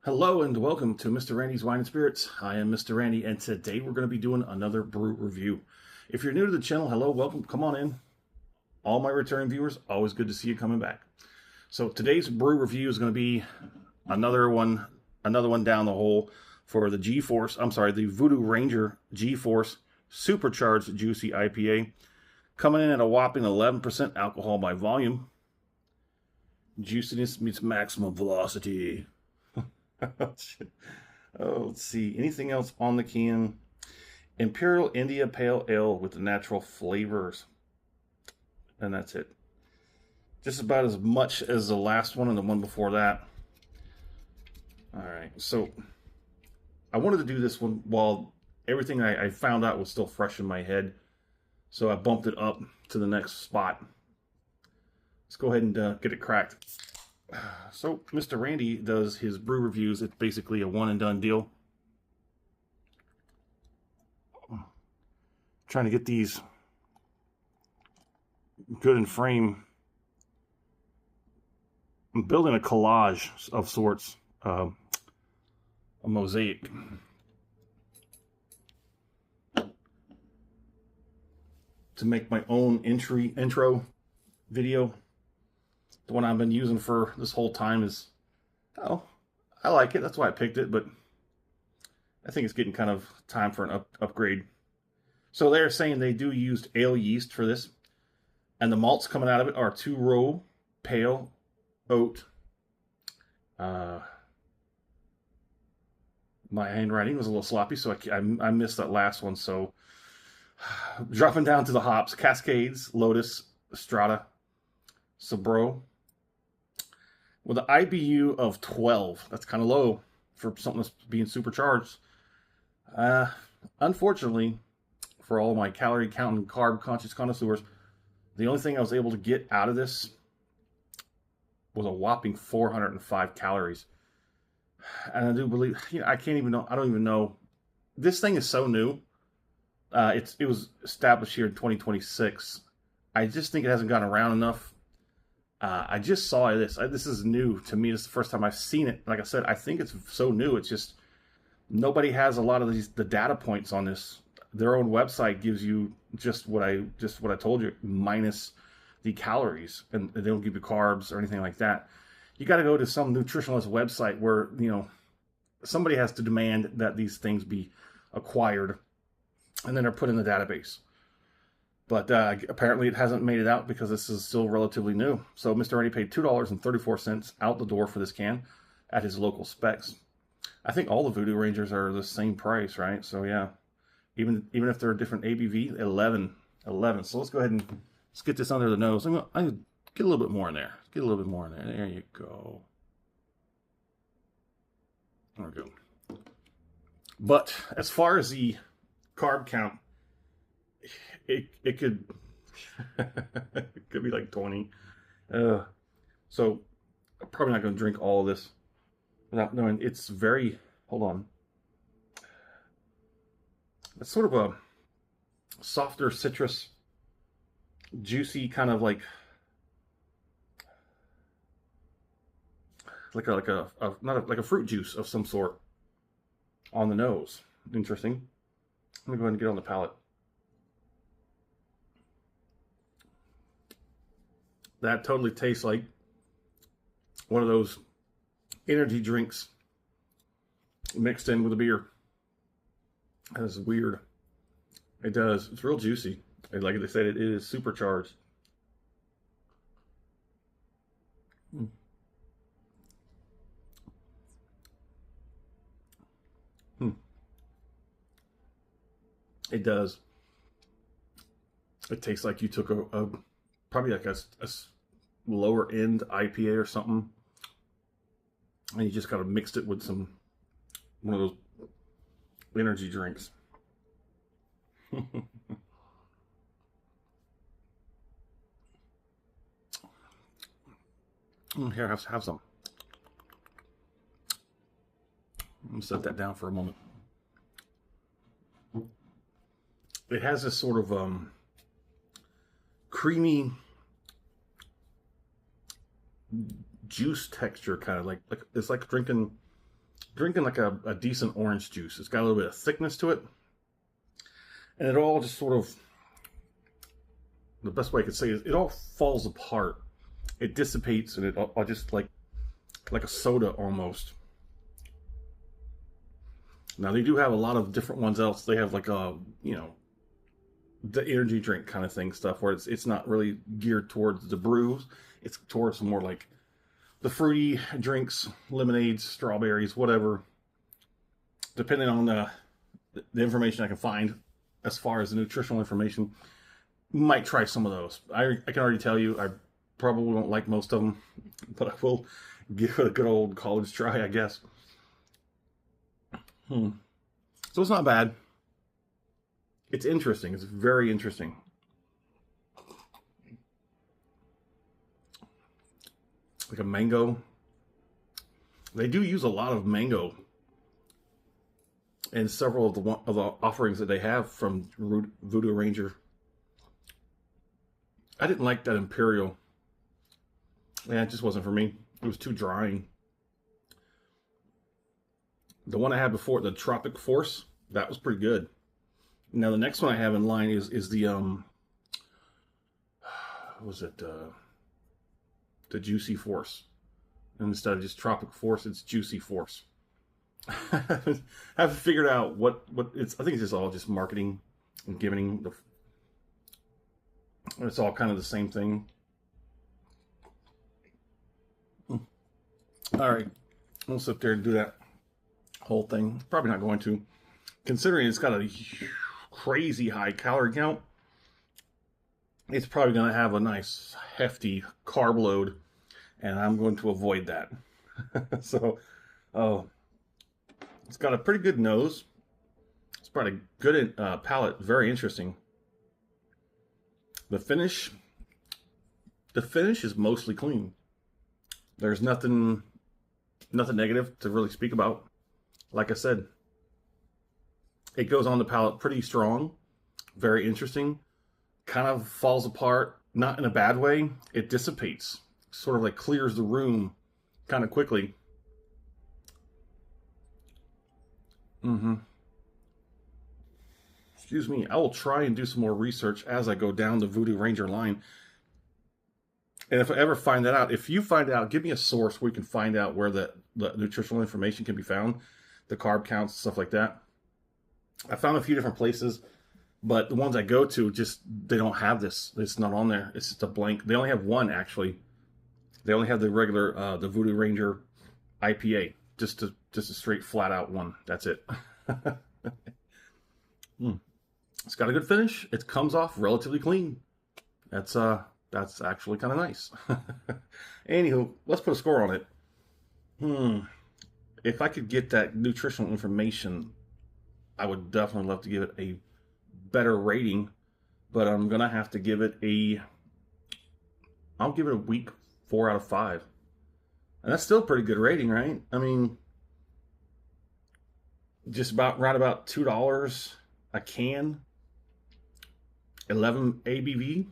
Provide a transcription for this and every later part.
Hello and welcome to Mr. Randy's Wine and Spirits. I am Mr. Randy, and today we're going to be doing another brew review. If you're new to the channel, hello, welcome, come on in. All my returning viewers, always good to see you coming back. So today's brew review is going to be another one down the hole for the the Voodoo Ranger G-Force Supercharged Juicy IPA, coming in at a whopping 11% alcohol by volume. Juiciness meets maximum velocity. Oh, let's see. Anything else on the can? Imperial India Pale Ale with the natural flavors. And that's it. Just about as much as the last one and the one before that. Alright, so I wanted to do this one while everything I found out was still fresh in my head. So I bumped it up to the next spot. Let's go ahead and get it cracked. So, Mr. Randy does his brew reviews. It's basically a one and done deal. Trying to get these good in frame. I'm building a collage of sorts, a mosaic. To make my own intro video. The one I've been using for this whole time is, oh, I like it. That's why I picked it, but I think it's getting kind of time for an upgrade. So they're saying they do use ale yeast for this, and the malts coming out of it are 2-row pale oat. My handwriting was a little sloppy, so I missed that last one. So dropping down to the hops: Cascades, Lotus, Strata, Sabro, with an IBU of 12. That's kind of low for something that's being supercharged. Unfortunately, for all my calorie counting, carb conscious connoisseurs, the only thing I was able to get out of this was a whopping 405 calories. And I do believe, I don't even know. This thing is so new. It was established here in 2026. I just think it hasn't gotten around enough. I just saw this. This is new to me. This is the first time I've seen it. Like I said, I think it's so new. It's just nobody has a lot of the data points on this. Their own website gives you just what I told you, minus the calories, and they don't give you carbs or anything like that. You got to go to some nutritionalist website where somebody has to demand that these things be acquired, and then they're put in the database. But apparently it hasn't made it out because this is still relatively new. So Mr. Randy paid $2.34 out the door for this can at his local specs. I think all the Voodoo Rangers are the same price, right? So yeah, even if they're a different ABV, 11. So let's go ahead and let's get this under the nose. I'm gonna get a little bit more in there. Get a little bit more in there. There you go. There we go. But as far as the carb count, it could it could be like 20. So I'm probably not going to drink all of this without knowing. It's very, hold on. It's sort of a softer citrus, juicy kind of like a fruit juice of some sort on the nose. Interesting. Let me go ahead and get on the palate. That totally tastes like one of those energy drinks mixed in with a beer. That's weird. It does. It's real juicy. Like they said, it is supercharged. It does. It tastes like you took a probably like a lower end IPA or something, and you just kind of mixed it with one of those energy drinks. Here, have some. Let me set that down for a moment. It has this sort of creamy juice texture, kind of like it's like drinking drinking like a decent orange juice. It's got a little bit of thickness to it. And it all just sort of, the best way I could say is it all falls apart. It dissipates and it all just like a soda almost. Now they do have a lot of different ones else. They have like a, you know, the energy drink kind of thing stuff where it's not really geared towards the brews. It's towards more like the fruity drinks, lemonades, strawberries, whatever. Depending on the information I can find as far as the nutritional information, might try some of those. I can already tell you I probably won't like most of them, but I will give it a good old college try, I guess. So it's not bad. It's interesting. It's very interesting. Like a mango. They do use a lot of mango in several of the offerings that they have from Voodoo Ranger. I didn't like that Imperial. Yeah, it just wasn't for me. It was too drying. The one I had before, the Tropic Force, that was pretty good. Now the next one I have in line is the what was it? The Juicy Force. And instead of just Tropic Force, it's Juicy Force. I haven't figured out what it's. I think it's just all just marketing and giving the. It's all kind of the same thing. All right, I'll sit there and do that whole thing. Probably not going to, considering it's got a crazy high calorie count. It's probably going to have a nice hefty carb load, and I'm going to avoid that. So, oh, it's got a pretty good nose. It's probably good palate. Very interesting. The finish is mostly clean. There's nothing negative to really speak about. Like I said, it goes on the palate pretty strong, very interesting, kind of falls apart, not in a bad way. It dissipates, sort of like clears the room kind of quickly. Excuse me, I will try and do some more research as I go down the Voodoo Ranger line. And if I ever find that out, if you find out, give me a source where you can find out where the nutritional information can be found, the carb counts, stuff like that. I found a few different places, but the ones I go to, just, they don't have this. It's not on there. It's just a blank. They only have one, actually. They only have the regular, the Voodoo Ranger IPA. Just a straight, flat-out one. That's it. It's got a good finish. It comes off relatively clean. That's actually kind of nice. Anywho, let's put a score on it. If I could get that nutritional information, I would definitely love to give it a better rating, but I'm gonna have to give it I'll give it a weak 4 out of 5. And that's still a pretty good rating, right? I mean, just right about $2 a can, 11 ABV.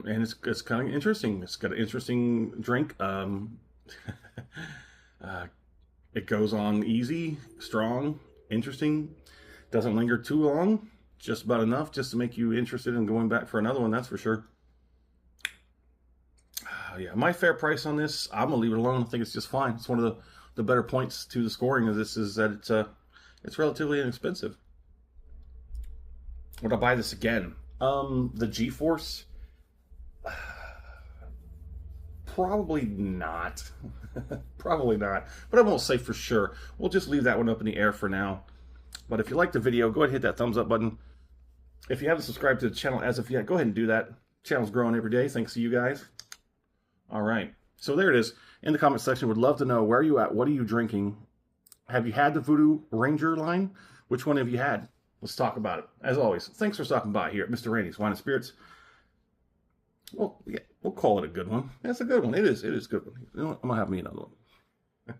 And it's kind of interesting. It's got an interesting drink. It goes on easy, strong, interesting. Doesn't linger too long. Just about enough just to make you interested in going back for another one, that's for sure. Yeah, my fair price on this, I'm going to leave it alone. I think it's just fine. It's one of the better points to the scoring of this is that it's relatively inexpensive. Would I buy this again? The G-Force? Probably not. Probably not. But I won't say for sure. We'll just leave that one up in the air for now. But if you liked the video, go ahead and hit that thumbs up button. If you haven't subscribed to the channel as of yet, go ahead and do that. The channel's growing every day, thanks to you guys. All right. So there it is. In the comment section, would love to know, where are you at? What are you drinking? Have you had the Voodoo Ranger line? Which one have you had? Let's talk about it. As always, thanks for stopping by here at Mr. Randy's Wine and Spirits. Well, yeah, we'll call it a good one. That's a good one. It is a good one. You know what? I'm going to have me another one.